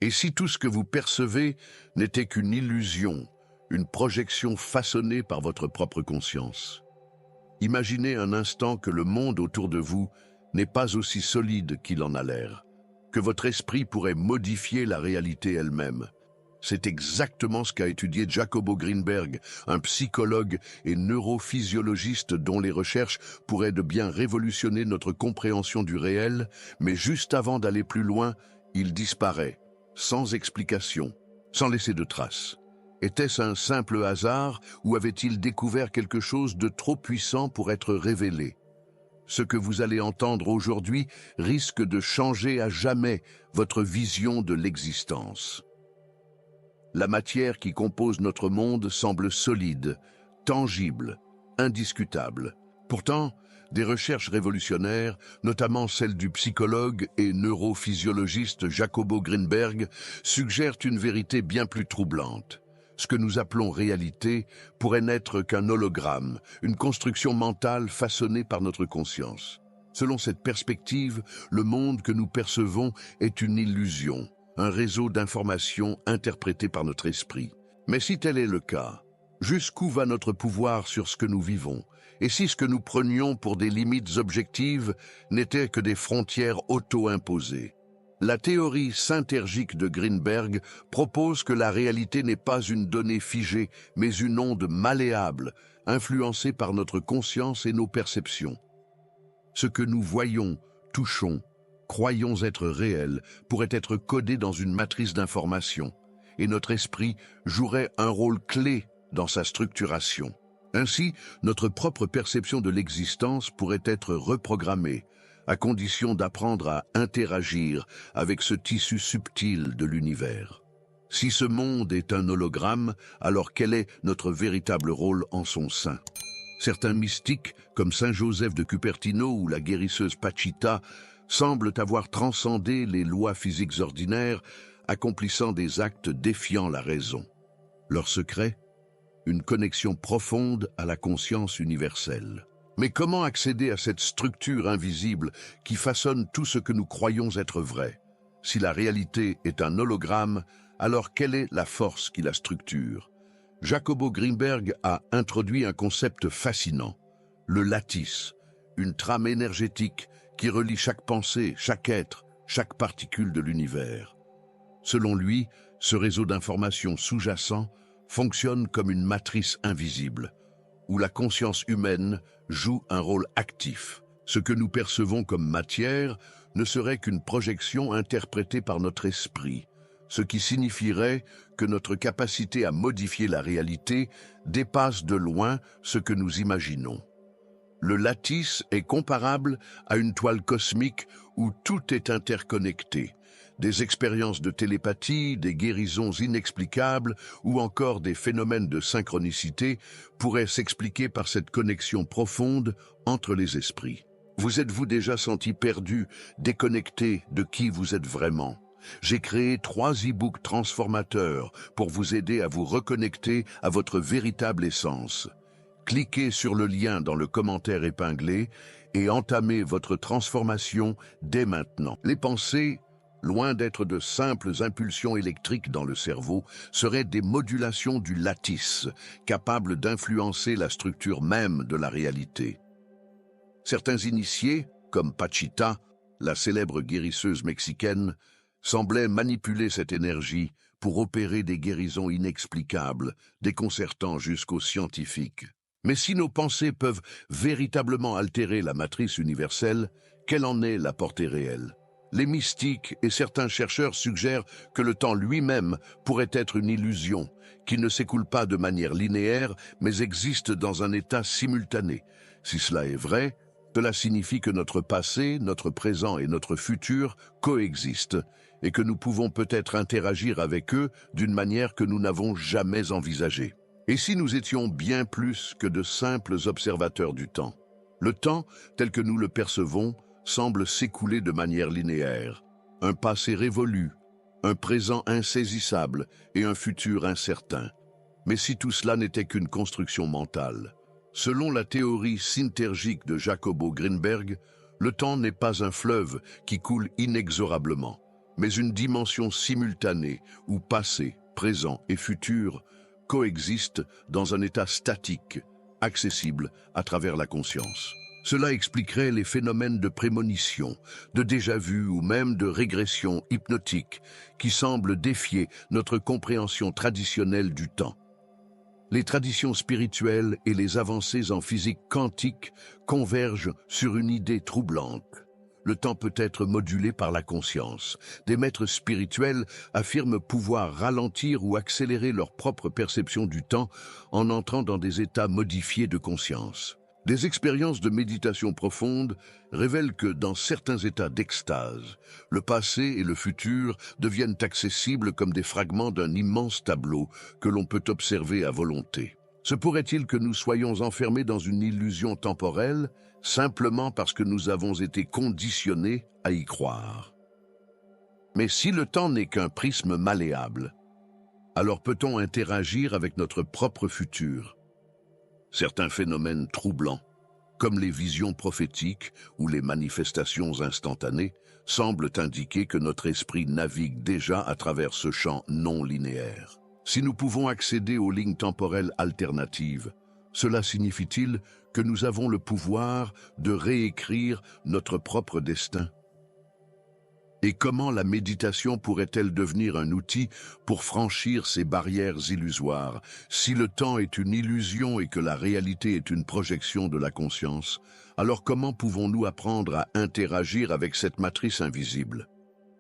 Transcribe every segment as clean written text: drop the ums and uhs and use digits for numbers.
Et si tout ce que vous percevez n'était qu'une illusion, une projection façonnée par votre propre conscience? Imaginez un instant que le monde autour de vous n'est pas aussi solide qu'il en a l'air, que votre esprit pourrait modifier la réalité elle-même. C'est exactement ce qu'a étudié Jacobo Greenberg, un psychologue et neurophysiologiste dont les recherches pourraient de bien révolutionner notre compréhension du réel, mais juste avant d'aller plus loin, il disparaît, sans explication, sans laisser de traces. Était-ce un simple hasard ou avait-il découvert quelque chose de trop puissant pour être révélé? Ce que vous allez entendre aujourd'hui risque de changer à jamais votre vision de l'existence. La matière qui compose notre monde semble solide, tangible, indiscutable. Pourtant, des recherches révolutionnaires, notamment celles du psychologue et neurophysiologiste Jacobo Greenberg, suggèrent une vérité bien plus troublante. Ce que nous appelons réalité pourrait n'être qu'un hologramme, une construction mentale façonnée par notre conscience. Selon cette perspective, le monde que nous percevons est une illusion, un réseau d'informations interprété par notre esprit. Mais si tel est le cas, jusqu'où va notre pouvoir sur ce que nous vivons? Et si ce que nous prenions pour des limites objectives n'étaient que des frontières auto-imposées? La théorie synergique de Greenberg propose que la réalité n'est pas une donnée figée, mais une onde malléable, influencée par notre conscience et nos perceptions. Ce que nous voyons, touchons, croyons être réel pourrait être codé dans une matrice d'informations, et notre esprit jouerait un rôle clé dans sa structuration. Ainsi, notre propre perception de l'existence pourrait être reprogrammée, à condition d'apprendre à interagir avec ce tissu subtil de l'univers. Si ce monde est un hologramme, alors quel est notre véritable rôle en son sein? Certains mystiques, comme Saint Joseph de Cupertino ou la guérisseuse Pachita, semblent avoir transcendé les lois physiques ordinaires, accomplissant des actes défiant la raison. Leur secret? Une connexion profonde à la conscience universelle. Mais comment accéder à cette structure invisible qui façonne tout ce que nous croyons être vrai? Si la réalité est un hologramme, alors quelle est la force qui la structure? Jacobo Greenberg a introduit un concept fascinant, le lattice, une trame énergétique qui relie chaque pensée, chaque être, chaque particule de l'univers. Selon lui, ce réseau d'informations sous-jacent fonctionne comme une matrice invisible, où la conscience humaine joue un rôle actif. Ce que nous percevons comme matière ne serait qu'une projection interprétée par notre esprit, ce qui signifierait que notre capacité à modifier la réalité dépasse de loin ce que nous imaginons. Le lattice est comparable à une toile cosmique où tout est interconnecté. Des expériences de télépathie, des guérisons inexplicables ou encore des phénomènes de synchronicité pourraient s'expliquer par cette connexion profonde entre les esprits. Vous êtes-vous déjà senti perdu, déconnecté de qui vous êtes vraiment? J'ai créé 3 e-books transformateurs pour vous aider à vous reconnecter à votre véritable essence. Cliquez sur le lien dans le commentaire épinglé et entamez votre transformation dès maintenant. Les pensées, loin d'être de simples impulsions électriques dans le cerveau, seraient des modulations du lattice, capables d'influencer la structure même de la réalité. Certains initiés, comme Pachita, la célèbre guérisseuse mexicaine, semblaient manipuler cette énergie pour opérer des guérisons inexplicables, déconcertant jusqu'aux scientifiques. Mais si nos pensées peuvent véritablement altérer la matrice universelle, quelle en est la portée réelle? Les mystiques et certains chercheurs suggèrent que le temps lui-même pourrait être une illusion, qui ne s'écoule pas de manière linéaire, mais existe dans un état simultané. Si cela est vrai, cela signifie que notre passé, notre présent et notre futur coexistent, et que nous pouvons peut-être interagir avec eux d'une manière que nous n'avons jamais envisagée. Et si nous étions bien plus que de simples observateurs du temps? Le temps, tel que nous le percevons, semble s'écouler de manière linéaire. Un passé révolu, un présent insaisissable et un futur incertain. Mais si tout cela n'était qu'une construction mentale? Selon la théorie synergique de Jacobo Greenberg, le temps n'est pas un fleuve qui coule inexorablement. mais une dimension simultanée où passé, présent et futur coexistent dans un état statique, accessible à travers la conscience. Cela expliquerait les phénomènes de prémonition, de déjà-vu ou même de régression hypnotique qui semblent défier notre compréhension traditionnelle du temps. Les traditions spirituelles et les avancées en physique quantique convergent sur une idée troublante. Le temps peut être modulé par la conscience. Des maîtres spirituels affirment pouvoir ralentir ou accélérer leur propre perception du temps en entrant dans des états modifiés de conscience. Des expériences de méditation profonde révèlent que dans certains états d'extase, le passé et le futur deviennent accessibles comme des fragments d'un immense tableau que l'on peut observer à volonté. Se pourrait-il que nous soyons enfermés dans une illusion temporelle simplement parce que nous avons été conditionnés à y croire? Mais si le temps n'est qu'un prisme malléable, alors peut-on interagir avec notre propre futur? Certains phénomènes troublants, comme les visions prophétiques ou les manifestations instantanées, semblent indiquer que notre esprit navigue déjà à travers ce champ non linéaire. Si nous pouvons accéder aux lignes temporelles alternatives, cela signifie-t-il que nous avons le pouvoir de réécrire notre propre destin? Et comment la méditation pourrait-elle devenir un outil pour franchir ces barrières illusoires? Si le temps est une illusion et que la réalité est une projection de la conscience, alors comment pouvons-nous apprendre à interagir avec cette matrice invisible?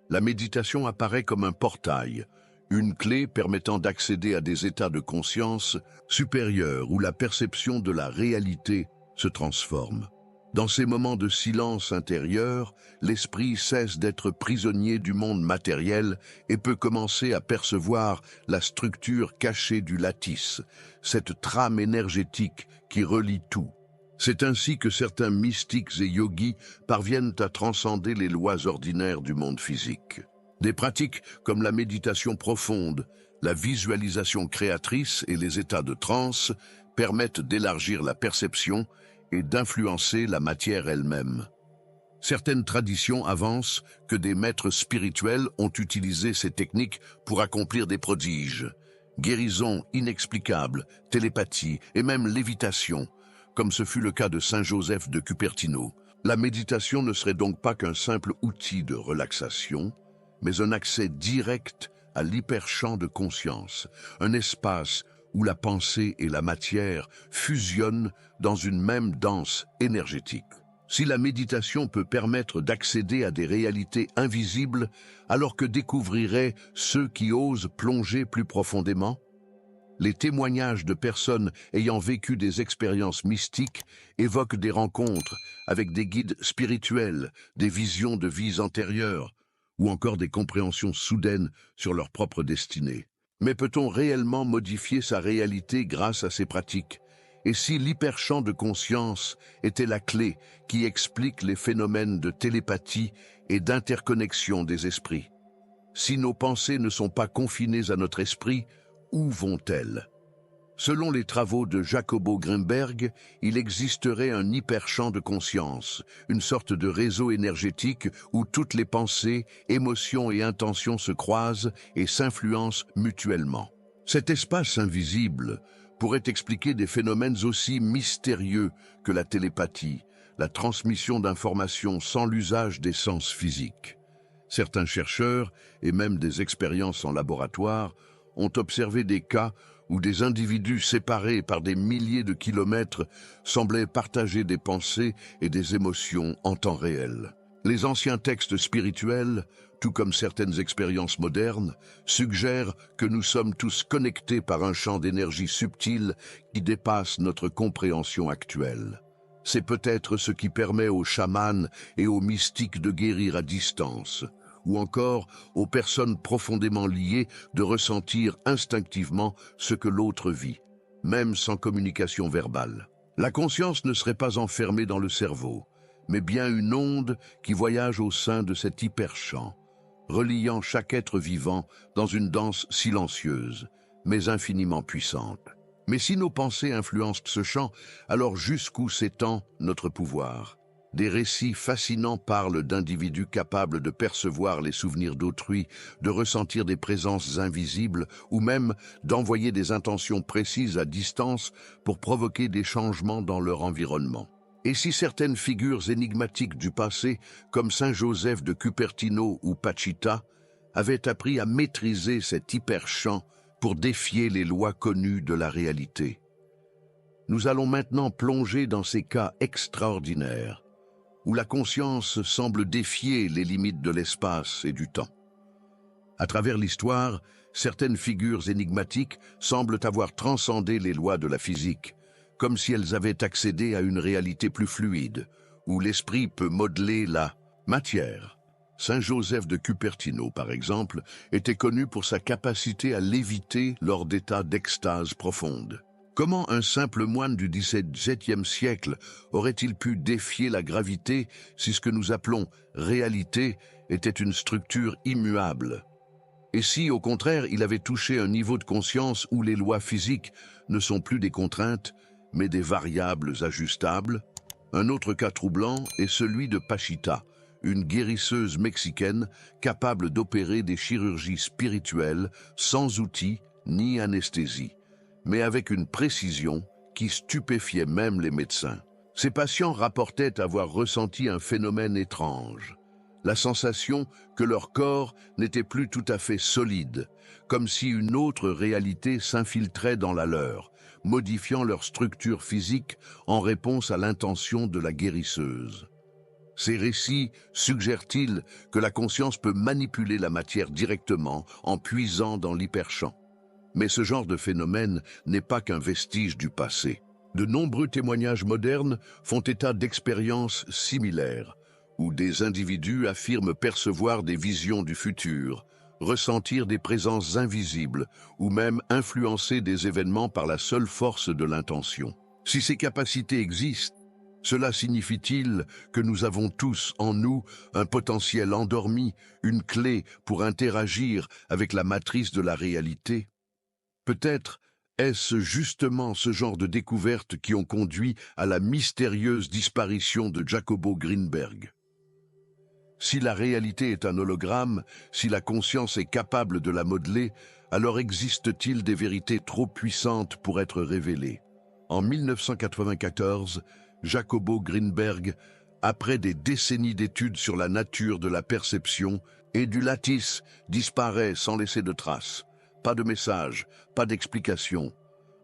La méditation apparaît comme un portail, une clé permettant d'accéder à des états de conscience supérieurs où la perception de la réalité se transforme. Dans ces moments de silence intérieur, l'esprit cesse d'être prisonnier du monde matériel et peut commencer à percevoir la structure cachée du lattice, cette trame énergétique qui relie tout. C'est ainsi que certains mystiques et yogis parviennent à transcender les lois ordinaires du monde physique. Des pratiques comme la méditation profonde, la visualisation créatrice et les états de transe permettent d'élargir la perception et d'influencer la matière elle-même. Certaines traditions avancent que des maîtres spirituels ont utilisé ces techniques pour accomplir des prodiges, guérisons inexplicables, télépathie et même lévitation, comme ce fut le cas de Saint Joseph de Cupertino. La méditation ne serait donc pas qu'un simple outil de relaxation, mais un accès direct à l'hyperchamp de conscience, un espace où la pensée et la matière fusionnent dans une même danse énergétique. Si la méditation peut permettre d'accéder à des réalités invisibles, alors que découvriraient ceux qui osent plonger plus profondément? Les témoignages de personnes ayant vécu des expériences mystiques évoquent des rencontres avec des guides spirituels, des visions de vies antérieures, ou encore des compréhensions soudaines sur leur propre destinée. Mais peut-on réellement modifier sa réalité grâce à ces pratiques? Et si l'hyperchamp de conscience était la clé qui explique les phénomènes de télépathie et d'interconnexion des esprits? Si nos pensées ne sont pas confinées à notre esprit, où vont-elles? Selon les travaux de Jacobo Grimberg, il existerait un hyperchamp de conscience, une sorte de réseau énergétique où toutes les pensées, émotions et intentions se croisent et s'influencent mutuellement. Cet espace invisible pourrait expliquer des phénomènes aussi mystérieux que la télépathie, la transmission d'informations sans l'usage des sens physiques. Certains chercheurs, et même des expériences en laboratoire, ont observé des cas où des individus séparés par des milliers de kilomètres semblaient partager des pensées et des émotions en temps réel. Les anciens textes spirituels, tout comme certaines expériences modernes, suggèrent que nous sommes tous connectés par un champ d'énergie subtil qui dépasse notre compréhension actuelle. C'est peut-être ce qui permet aux chamans et aux mystiques de guérir à distance, ou encore aux personnes profondément liées de ressentir instinctivement ce que l'autre vit, même sans communication verbale. La conscience ne serait pas enfermée dans le cerveau, mais bien une onde qui voyage au sein de cet hyperchamp, reliant chaque être vivant dans une danse silencieuse, mais infiniment puissante. Mais si nos pensées influencent ce champ, alors jusqu'où s'étend notre pouvoir? Des récits fascinants parlent d'individus capables de percevoir les souvenirs d'autrui, de ressentir des présences invisibles ou même d'envoyer des intentions précises à distance pour provoquer des changements dans leur environnement. Et si certaines figures énigmatiques du passé, comme Saint Joseph de Cupertino ou Pachita, avaient appris à maîtriser cet hyperchamp pour défier les lois connues de la réalité? Nous allons maintenant plonger dans ces cas extraordinaires, où la conscience semble défier les limites de l'espace et du temps. À travers l'histoire, certaines figures énigmatiques semblent avoir transcendé les lois de la physique, comme si elles avaient accédé à une réalité plus fluide, où l'esprit peut modeler la matière. Saint Joseph de Cupertino, par exemple, était connu pour sa capacité à léviter lors d'états d'extase profonde. Comment un simple moine du XVIIe siècle aurait-il pu défier la gravité si ce que nous appelons réalité était une structure immuable? Et si, au contraire, il avait touché un niveau de conscience où les lois physiques ne sont plus des contraintes, mais des variables ajustables? Un autre cas troublant est celui de Pachita, une guérisseuse mexicaine capable d'opérer des chirurgies spirituelles sans outils ni anesthésie, mais avec une précision qui stupéfiait même les médecins. Ces patients rapportaient avoir ressenti un phénomène étrange, la sensation que leur corps n'était plus tout à fait solide, comme si une autre réalité s'infiltrait dans la leur, modifiant leur structure physique en réponse à l'intention de la guérisseuse. Ces récits suggèrent-ils que la conscience peut manipuler la matière directement en puisant dans l'hyperchamp? Mais ce genre de phénomène n'est pas qu'un vestige du passé. De nombreux témoignages modernes font état d'expériences similaires, où des individus affirment percevoir des visions du futur, ressentir des présences invisibles ou même influencer des événements par la seule force de l'intention. Si ces capacités existent, cela signifie-t-il que nous avons tous en nous un potentiel endormi, une clé pour interagir avec la matrice de la réalité? Peut-être est-ce justement ce genre de découvertes qui ont conduit à la mystérieuse disparition de Jacobo Greenberg. Si la réalité est un hologramme, si la conscience est capable de la modeler, alors existe-t-il des vérités trop puissantes pour être révélées? En 1994, Jacobo Greenberg, après des décennies d'études sur la nature de la perception et du lattice, disparaît sans laisser de traces. Pas de message, pas d'explication.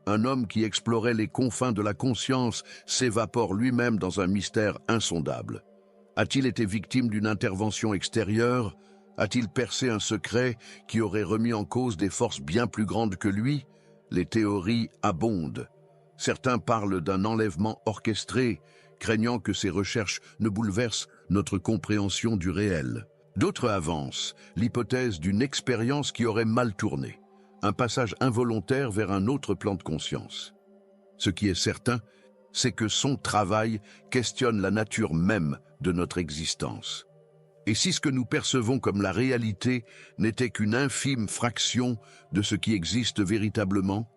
Un homme qui explorait les confins de la conscience s'évapore lui-même dans un mystère insondable. A-t-il été victime d'une intervention extérieure? A-t-il percé un secret qui aurait remis en cause des forces bien plus grandes que lui? Les théories abondent. Certains parlent d'un enlèvement orchestré, craignant que ces recherches ne bouleversent notre compréhension du réel. D'autres avancent l'hypothèse d'une expérience qui aurait mal tourné, un passage involontaire vers un autre plan de conscience. Ce qui est certain, c'est que son travail questionne la nature même de notre existence. Et si ce que nous percevons comme la réalité n'était qu'une infime fraction de ce qui existe véritablement?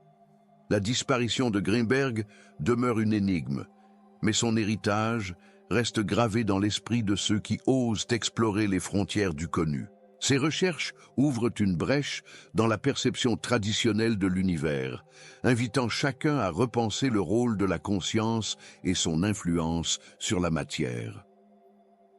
La disparition de Greenberg demeure une énigme, mais son héritage reste gravé dans l'esprit de ceux qui osent explorer les frontières du connu. Ces recherches ouvrent une brèche dans la perception traditionnelle de l'univers, invitant chacun à repenser le rôle de la conscience et son influence sur la matière.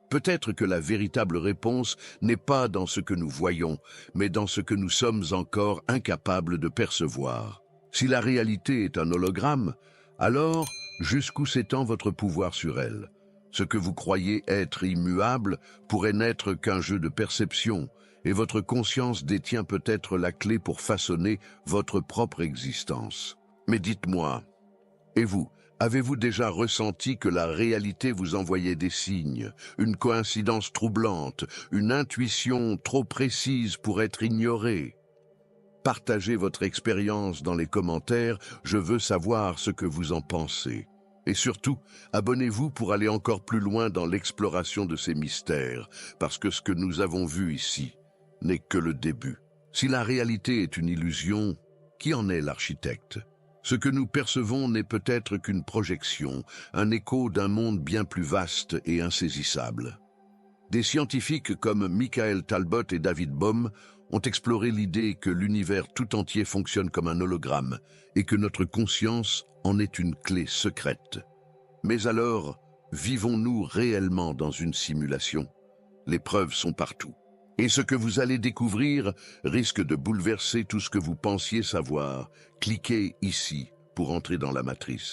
Peut-être que la véritable réponse n'est pas dans ce que nous voyons, mais dans ce que nous sommes encore incapables de percevoir. Si la réalité est un hologramme, alors jusqu'où s'étend votre pouvoir sur elle? Ce que vous croyez être immuable pourrait n'être qu'un jeu de perception, et votre conscience détient peut-être la clé pour façonner votre propre existence. Mais dites-moi, et vous, avez-vous déjà ressenti que la réalité vous envoyait des signes, une coïncidence troublante, une intuition trop précise pour être ignorée? Partagez votre expérience dans les commentaires, je veux savoir ce que vous en pensez. Et surtout, abonnez-vous pour aller encore plus loin dans l'exploration de ces mystères, parce que ce que nous avons vu ici n'est que le début. Si la réalité est une illusion, qui en est l'architecte? Ce que nous percevons n'est peut-être qu'une projection, un écho d'un monde bien plus vaste et insaisissable. Des scientifiques comme Michael Talbot et David Bohm ont exploré l'idée que l'univers tout entier fonctionne comme un hologramme et que notre conscience en est une clé secrète. Mais alors, vivons-nous réellement dans une simulation? Les preuves sont partout. Et ce que vous allez découvrir risque de bouleverser tout ce que vous pensiez savoir. Cliquez ici pour entrer dans la matrice.